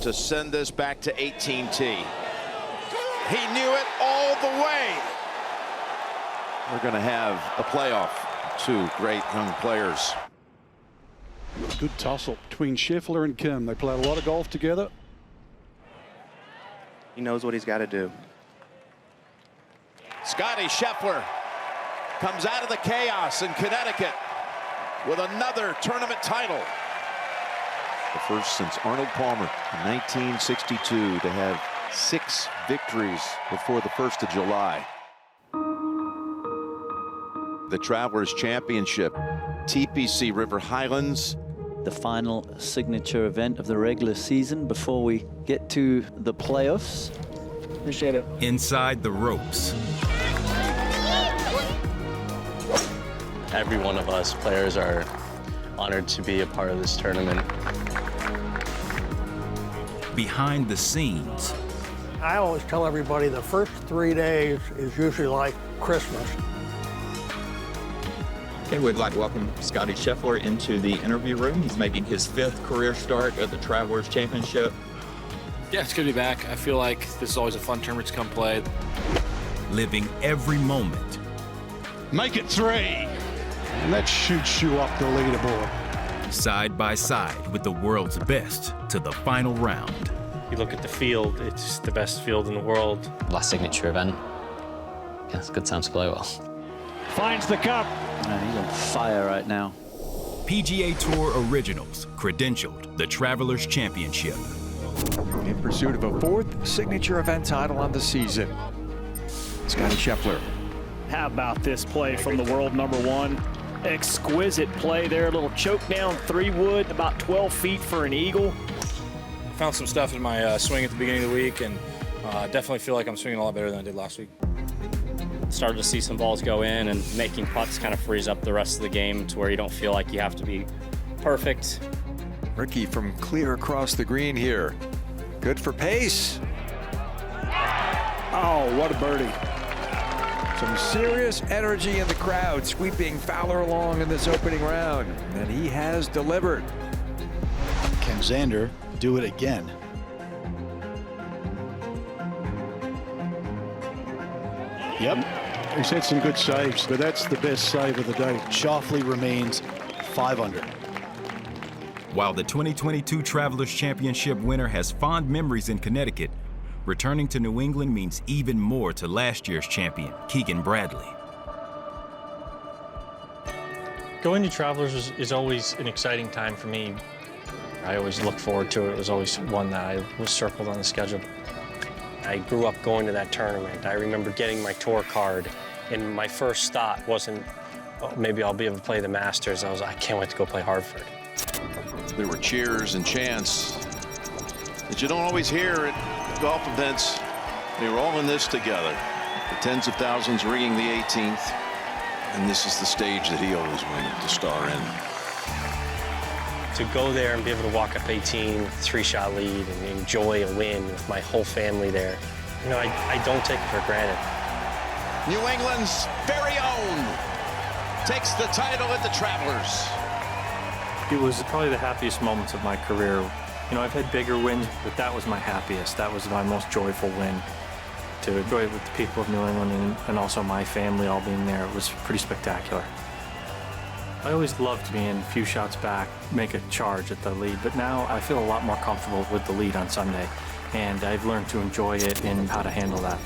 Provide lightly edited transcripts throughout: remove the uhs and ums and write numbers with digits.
to send this back to 18T. He knew it all the way. We're going to have a playoff. Two great young players. Good tussle between Scheffler and Kim. They played a lot of golf together. He knows what he's got to do. Scottie Scheffler comes out of the chaos in Connecticut with another tournament title. The first since Arnold Palmer in 1962 to have 6 victories before the 1st of July. The Travelers Championship, TPC River Highlands. The final signature event of the regular season before we get to the playoffs. Appreciate it. Inside the ropes. Every one of us players are honored to be a part of this tournament. Behind the scenes. I always tell everybody the first 3 days is usually like Christmas. Okay, we'd like to welcome Scottie Scheffler into the interview room. He's making his 5th career start at the Travelers Championship. Yeah, it's good to be back. I feel like this is always a fun tournament to come play. Living every moment. Make it 3. And that shoots you up the leaderboard. Side by side with the world's best to the final round. You look at the field, it's the best field in the world. Last signature event. Yeah, it's a good time to play well. Finds the cup. He's on fire right now. PGA Tour Originals Credentialed, the Travelers Championship. In pursuit of a 4th signature event title on the season, Scottie Scheffler. How about this play from the world #1? Exquisite play there, a little choke down 3-wood, about 12 feet for an eagle. Found some stuff in my swing at the beginning of the week, and definitely feel like I'm swinging a lot better than I did last week. Started to see some balls go in, and making putts kind of frees up the rest of the game to where you don't feel like you have to be perfect. Ricky from clear across the green here. Good for pace. Oh, what a birdie. Some serious energy in the crowd, sweeping Fowler along in this opening round, and he has delivered. Can Xander do it again? Yep. He's had some good saves, but that's the best save of the day. Schauffele remains 5 under. While the 2022 Travelers Championship winner has fond memories in Connecticut, returning to New England means even more to last year's champion, Keegan Bradley. Going to Travelers is always an exciting time for me. I always look forward to it. It was always one that I was circled on the schedule. I grew up going to that tournament. I remember getting my tour card, and my first thought wasn't, oh, maybe I'll be able to play the Masters. I was like, I can't wait to go play Hartford. There were cheers and chants that you don't always hear at golf events. They were all in this together. The tens of thousands ringing the 18th. And this is the stage that he always wanted to star in. To go there and be able to walk up 18, 3-shot lead, and enjoy a win with my whole family there, you know, I don't take it for granted. New England's very own takes the title at the Travelers. It was probably the happiest moments of my career. You know, I've had bigger wins, but that was my happiest. That was my most joyful win. To enjoy it with the people of New England and also my family all being there, it was pretty spectacular. I always loved being a few shots back, make a charge at the lead, but now I feel a lot more comfortable with the lead on Sunday, and I've learned to enjoy it and how to handle that.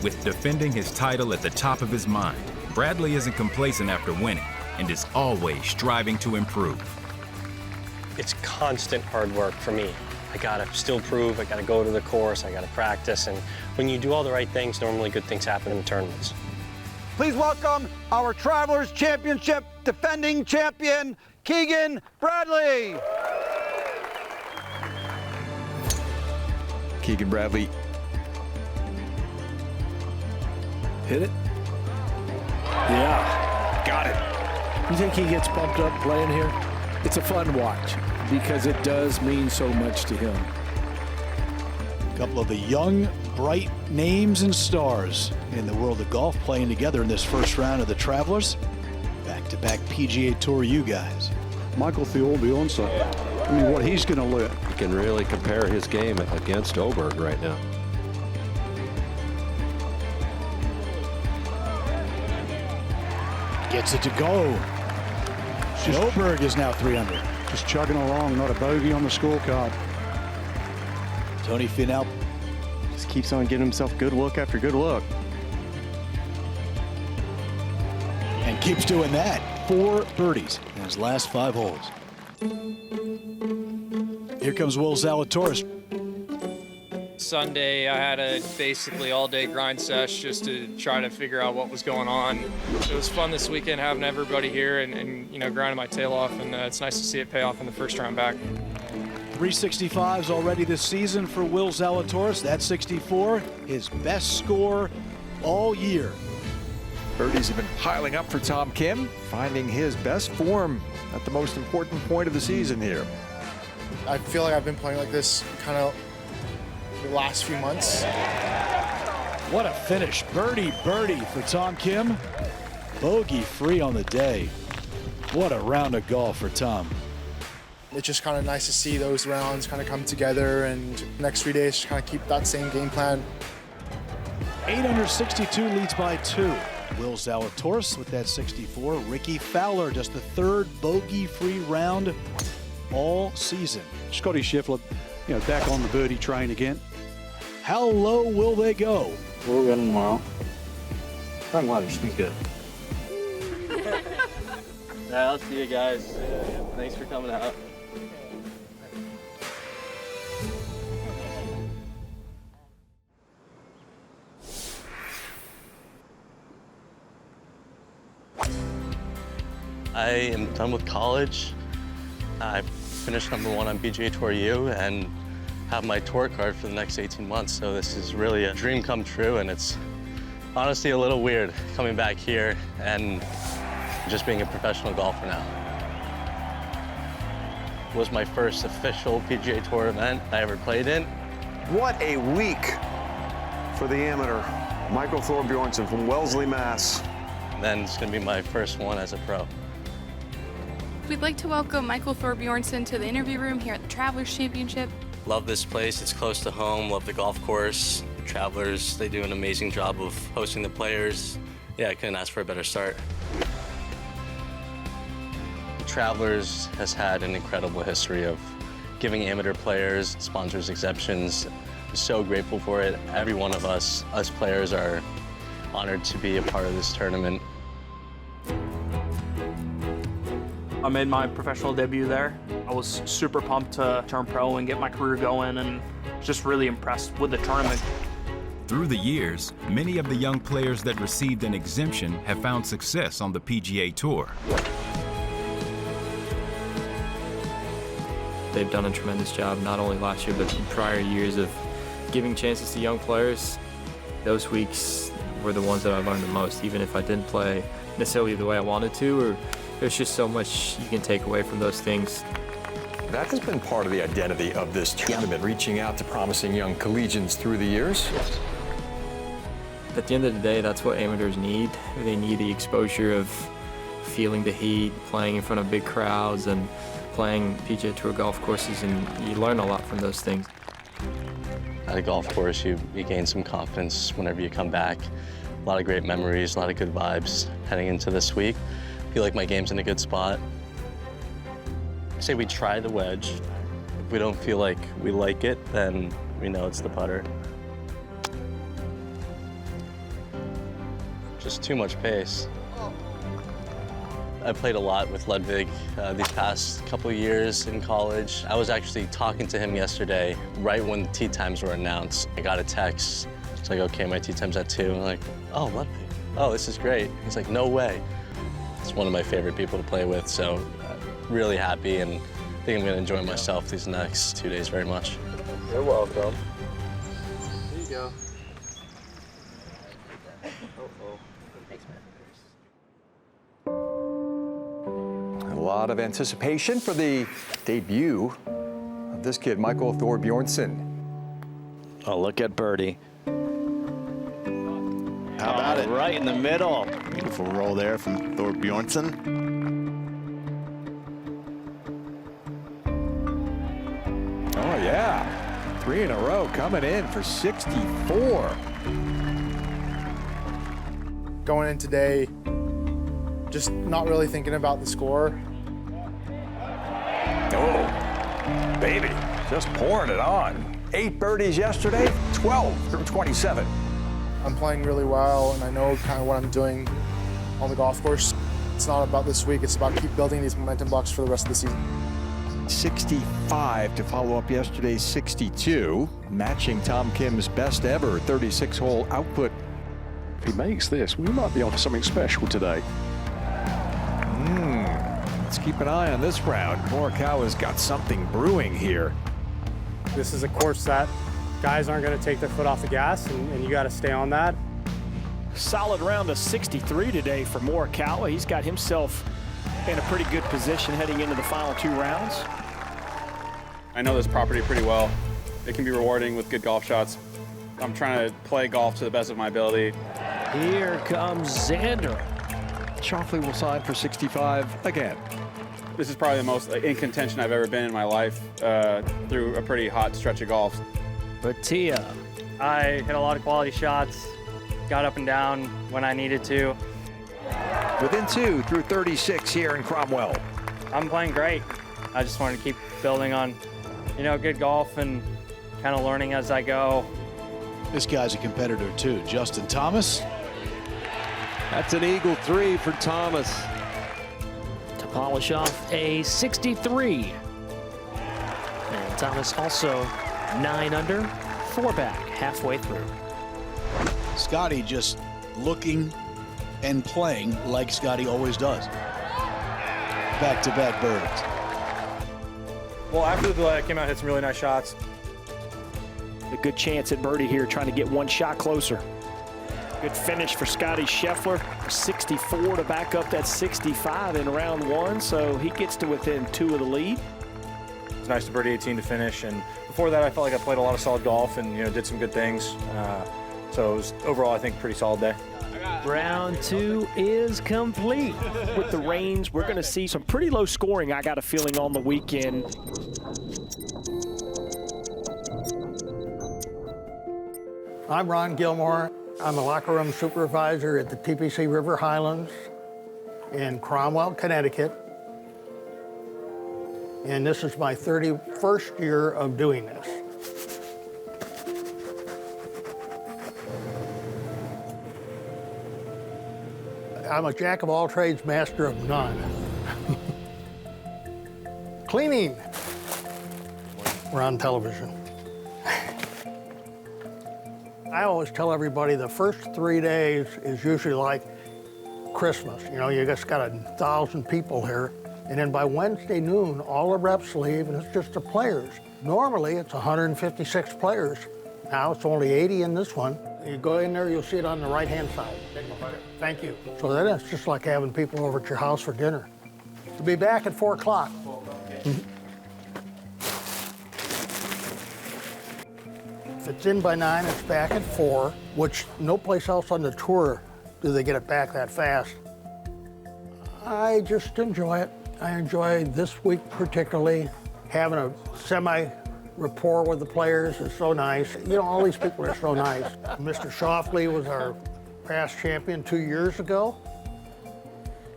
With defending his title at the top of his mind, Bradley isn't complacent after winning and is always striving to improve. It's constant hard work for me. I gotta still prove, I gotta go to the course, I gotta practice, and when you do all the right things, normally good things happen in tournaments. Please welcome our Travelers Championship defending champion, Keegan Bradley. Keegan Bradley. Hit it. Yeah, got it. You think he gets pumped up playing here? It's a fun watch because it does mean so much to him. A couple of the young, bright names and stars in the world of golf playing together in this first round of the Travelers. Back-to-back PGA Tour, you guys. Michael Thiol Bjornsson. I mean, what he's going to learn. He can really compare his game against Oberg right now. Gets it to go. Oberg is now 3 under. Just chugging along, not a bogey on the scorecard. Tony Finau just keeps on giving himself good look after good look. And keeps doing that. 4 birdies in his last 5 holes. Here comes Will Zalatoris. Sunday, I had a basically all-day grind sesh just to try to figure out what was going on. It was fun this weekend having everybody here and you know, grinding my tail off, and it's nice to see it pay off in the first round back. 365s already this season for Will Zalatoris. That's 64, his best score all year. Birdies have been piling up for Tom Kim, finding his best form at the most important point of the season here. I feel like I've been playing like this kind of the last few months. What a finish. Birdie for Tom Kim. Bogey free on the day. What a round of golf for Tom. It's just kind of nice to see those rounds kind of come together, and next 3 days just kind of keep that same game plan. 8 under 62 leads by 2. Will Zalatoris with that 64. Ricky Fowler just the 3rd bogey-free round all season. Scottie Scheffler, you know, back on the birdie train again. How low will they go? We'll get them tomorrow. Frank Water should be good. Yeah, I'll see you guys. Thanks for coming out. I am done with college. I finished #1 on PGA Tour U and have my tour card for the next 18 months. So this is really a dream come true, and it's honestly a little weird coming back here and just being a professional golfer now. It was my first official PGA Tour event I ever played in. What a week for the amateur. Michael Thorburnson from Wellesley, Mass. And then it's gonna be my first one as a pro. We'd like to welcome Michael Thorburnson to the interview room here at the Travelers Championship. Love this place, it's close to home, love the golf course. The Travelers, they do an amazing job of hosting the players. Yeah, I couldn't ask for a better start. The Travelers has had an incredible history of giving amateur players, sponsors exceptions. I'm so grateful for it. Every one of us players are honored to be a part of this tournament. I made my professional debut there. I was super pumped to turn pro and get my career going, and just really impressed with the tournament. Through the years, many of the young players that received an exemption have found success on the PGA Tour. They've done a tremendous job, not only last year, but in prior years, of giving chances to young players. Those weeks were the ones that I learned the most, even if I didn't play necessarily the way I wanted to, or there's just so much you can take away from those things. That has been part of the identity of this tournament, reaching out to promising young collegians through the years. At the end of the day, that's what amateurs need. They need the exposure of feeling the heat, playing in front of big crowds, and playing PGA Tour golf courses, and you learn a lot from those things. At a golf course, you gain some confidence whenever you come back. A lot of great memories, a lot of good vibes heading into this week. I feel like my game's in a good spot. I say we try the wedge. If we don't feel like we like it, then we know it's the putter. Just too much pace. I played a lot with Ludwig these past couple of years in college. I was actually talking to him yesterday, right when the tee times were announced. I got a text. It's like, okay, my tee time's at 2. I'm like, oh, Ludwig. Oh, this is great. He's like, no way. It's one of my favorite people to play with, so really happy, and I think I'm gonna enjoy myself these next 2 days very much. You're welcome. There you go. A lot of anticipation for the debut of this kid, Michael Thorburnson. Oh, look at birdie. How about it? Right in the middle. Beautiful roll there from Thorburnson. 3 in a row coming in for 64. Going in today, just not really thinking about the score. Oh, baby, just pouring it on. 8 birdies yesterday, 12 through 27. I'm playing really well, and I know kind of what I'm doing on the golf course. It's not about this week, it's about keep building these momentum blocks for the rest of the season. 65 to follow up yesterday's 62, matching Tom Kim's best ever 36-hole output. If he makes this, we might be onto something special today. Let's keep an eye on this round. Morikawa's got something brewing here. This is a course that guys aren't going to take their foot off the gas, and you got to stay on that. Solid round of 63 today for Morikawa. He's got himself in a pretty good position heading into the final 2 rounds. I know this property pretty well. It can be rewarding with good golf shots. I'm trying to play golf to the best of my ability. Here comes Xander. Schauffele will sign for 65 again. This is probably the most in contention I've ever been in my life through a pretty hot stretch of golf. Batia. I hit a lot of quality shots, got up and down when I needed to. Within 2 through 36 here in Cromwell. I'm playing great. I just want to keep building on, good golf and kind of learning as I go. This guy's a competitor too. Justin Thomas. That's an eagle 3 for Thomas. To polish off a 63. And Thomas also 9 under, 4 back, halfway through. Scottie just looking and playing like Scottie always does. Back-to-back birdies. Well, after the delay, I came out and hit some really nice shots. A good chance at birdie here, trying to get 1 shot closer. Good finish for Scottie Scheffler. 64 to back up that 65 in round 1, so he gets to within 2 of the lead. It's nice to birdie 18 to finish, and before that I felt like I played a lot of solid golf and did some good things. So it was overall, I think, a pretty solid day. Round 2 is complete. With the rains, we're going to see some pretty low scoring, I got a feeling, on the weekend. I'm Ron Gilmore. I'm a locker room supervisor at the TPC River Highlands in Cromwell, Connecticut. And this is my 31st year of doing this. I'm a jack of all trades, master of none. Cleaning. We're on television. I always tell everybody the first 3 days is usually like Christmas. You just got 1,000 people here. And then by Wednesday noon, all the reps leave, and it's just the players. Normally, it's 156 players. Now it's only 80 in this one. You go in there, you'll see it on the right-hand side. Thank you. So then it's just like having people over at your house for dinner. We'll be back at 4 o'clock. If it's in by 9, it's back at 4, which no place else on the tour do they get it back that fast. I just enjoy it. I enjoy this week particularly. Having a semi-rapport with the players is so nice. All these people are so nice. Mr. Schauffele was our past champion 2 years ago.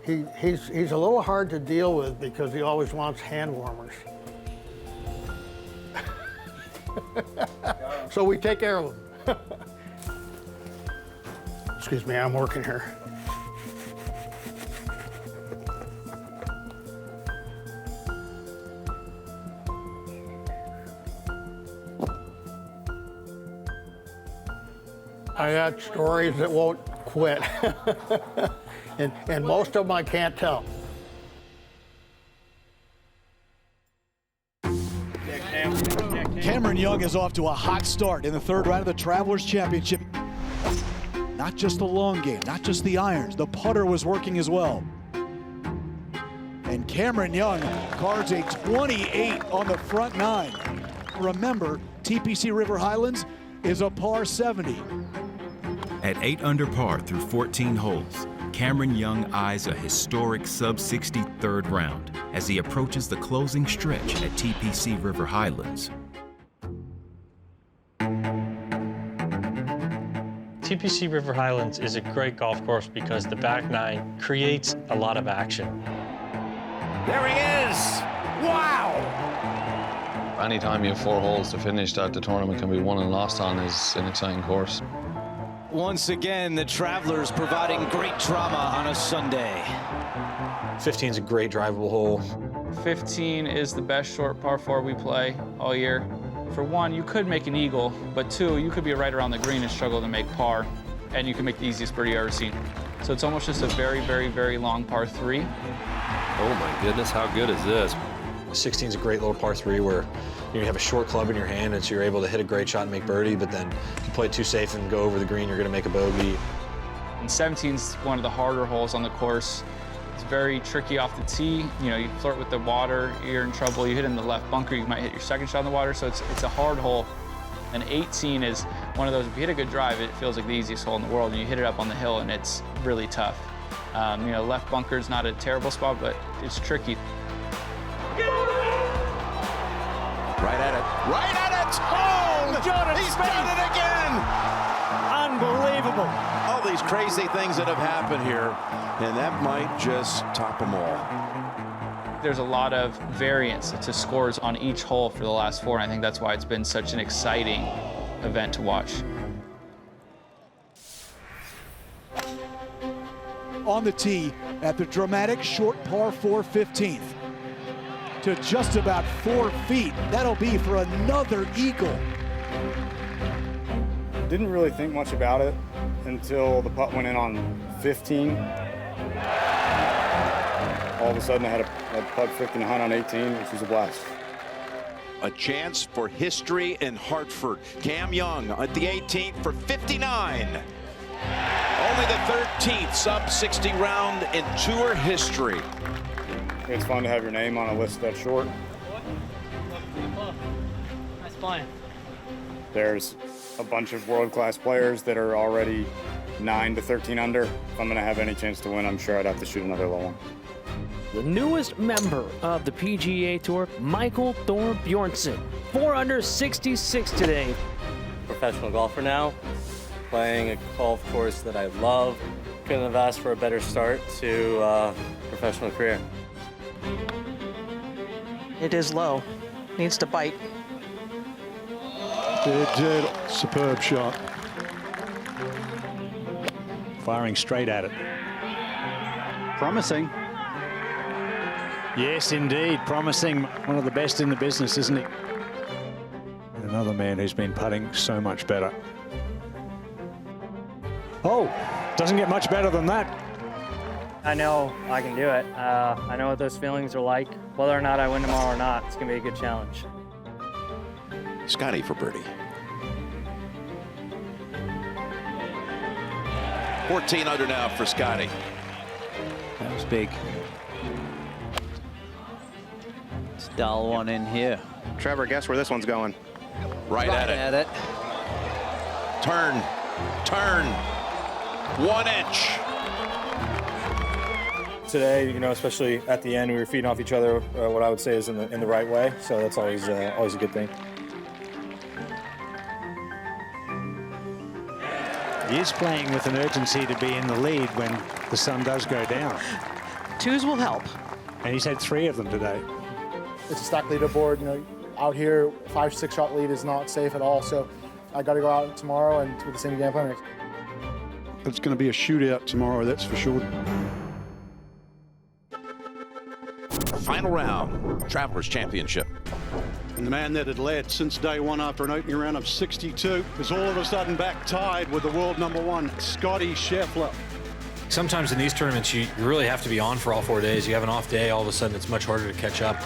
He's a little hard to deal with because he always wants hand warmers. So we take care of them. Excuse me, I'm working here. I got stories that won't quit. and most of them I can't tell. Cameron Young is off to a hot start in the 3rd round of the Travelers Championship. Not just the long game, not just the irons, the putter was working as well. And Cameron Young cards a 28 on the front 9. Remember, TPC River Highlands is a par 70. At 8 under par through 14 holes, Cameron Young eyes a historic sub-60 3rd round as he approaches the closing stretch at TPC River Highlands. TPC River Highlands is a great golf course because the back nine creates a lot of action. There he is! Wow! Anytime you have 4 holes to finish that the tournament can be won and lost on is an exciting course. Once again, the Travelers providing great drama on a Sunday. 15 is a great drivable hole. 15 is the best short par 4 we play all year. For one, you could make an eagle, but two, you could be right around the green and struggle to make par, and you can make the easiest birdie you've ever seen. So it's almost just a very, very, very long par 3. Oh my goodness, how good is this? 16 is a great little par 3 where you have a short club in your hand, and so you're able to hit a great shot and make birdie, but then if you play too safe and go over the green, you're going to make a bogey. And 17 is one of the harder holes on the course. It's very tricky off the tee. You know, you flirt with the water, you're in trouble. You hit in the left bunker, you might hit your second shot in the water, so it's a hard hole. And 18 is one of those, if you hit a good drive, it feels like the easiest hole in the world, and you hit it up on the hill, and it's really tough. You know, left bunker is not a terrible spot, but it's tricky. Right at it. Right at it! Oh! He's done it again! Unbelievable. All these crazy things that have happened here, and that might just top them all. There's a lot of variance to scores on each hole for the last 4, and I think that's why it's been such an exciting event to watch. On the tee at the dramatic short par 4 15th. To just about 4 feet. That'll be for another eagle. Didn't really think much about it until the putt went in on 15. All of a sudden I had a putt 50 and a hunt on 18, which was a blast. A chance for history in Hartford. Cam Young at the 18th for 59. Only the 13th sub-60 round in tour history. It's fun to have your name on a list that short. Nice playing. There's a bunch of world-class players that are already 9 to 13 under. If I'm going to have any chance to win, I'm sure I'd have to shoot another low one. The newest member of the PGA Tour, Michael Thorburnson. 4 under 66 today. Professional golfer now, playing a golf course that I love. Couldn't have asked for a better start to professional career. It is low. Needs to bite. Dead. Superb shot. Firing straight at it. Promising. Yes, indeed. Promising. One of the best in the business, isn't he? Another man who's been putting so much better. Oh, doesn't get much better than that. I know I can do it. I know what those feelings are like. Whether or not I win tomorrow or not, it's going to be a good challenge. Scottie for birdie. 14 under now for Scottie. That was big. Let's dial one in here. Trevor, guess where this one's going? Right at it. Turn. 1 inch. Today, you know, especially at the end, we were feeding off each other. What I would say is in the right way. So that's always a good thing. He is playing with an urgency to be in the lead when the sun does go down. 2s will help. And he's had 3 of them today. It's a stacked leaderboard. You know, out here, 5-6 shot lead is not safe at all. So I got to go out tomorrow and with the same game plan. It's going to be a shootout tomorrow, that's for sure. Final round, Travelers Championship. And the man that had led since day one after an opening round of 62 is all of a sudden back tied with the world #1, Scottie Scheffler. Sometimes in these tournaments, you really have to be on for all 4 days. You have an off day, all of a sudden it's much harder to catch up.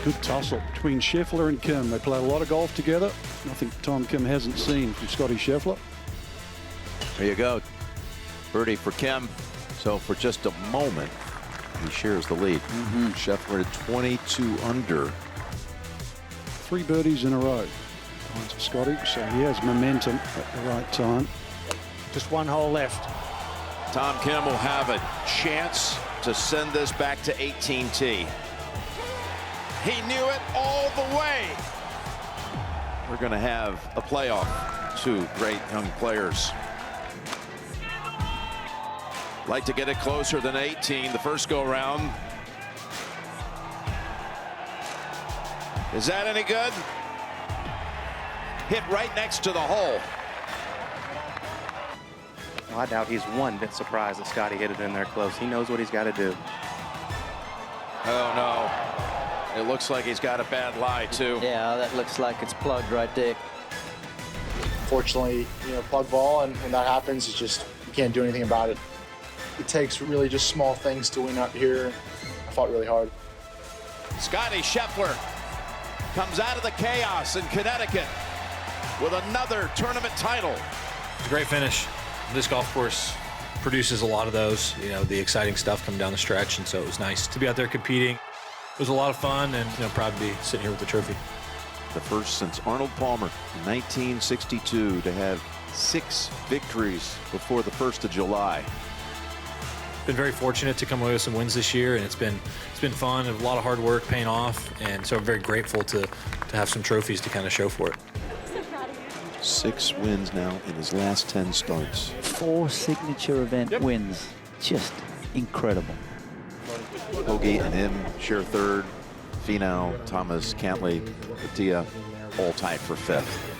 Good tussle between Scheffler and Kim. They played a lot of golf together. Nothing Tom Kim hasn't seen from Scottie Scheffler. There you go. Birdie for Kim. So for just a moment, he shares the lead. Scheffler at 22 under. 3 birdies in a row. Behind Scottie, so he has momentum at the right time. Just 1 hole left. Tom Kim will have a chance to send this back to 18T. He knew it all the way. We're going to have a playoff two great young players. Like to get it closer than 18 the first go round. Is that any good? Hit right next to the hole. Well, I doubt he's one bit surprised that Scottie hit it in there close. He knows what he's got to do. Oh no. It looks like he's got a bad lie too. Yeah, that looks like it's plugged right there. Fortunately, plug ball, and when that happens, it's just, you can't do anything about it. It takes really just small things to win out here. I fought really hard. Scottie Scheffler comes out of the chaos in Connecticut with another tournament title. It's a great finish. This golf course produces a lot of those, the exciting stuff coming down the stretch, and so it was nice to be out there competing. It was a lot of fun, and proud to be sitting here with the trophy. The first since Arnold Palmer in 1962 to have 6 victories before the 1st of July. Been very fortunate to come away with some wins this year, and it's been fun and a lot of hard work paying off, and so I'm very grateful to have some trophies to kind of show for it. 6 wins now in his last 10 starts. 4 signature event wins. Just incredible. Hoagie and him share 3rd. Finau, Thomas, Cantlay, Patia all tied for 5th.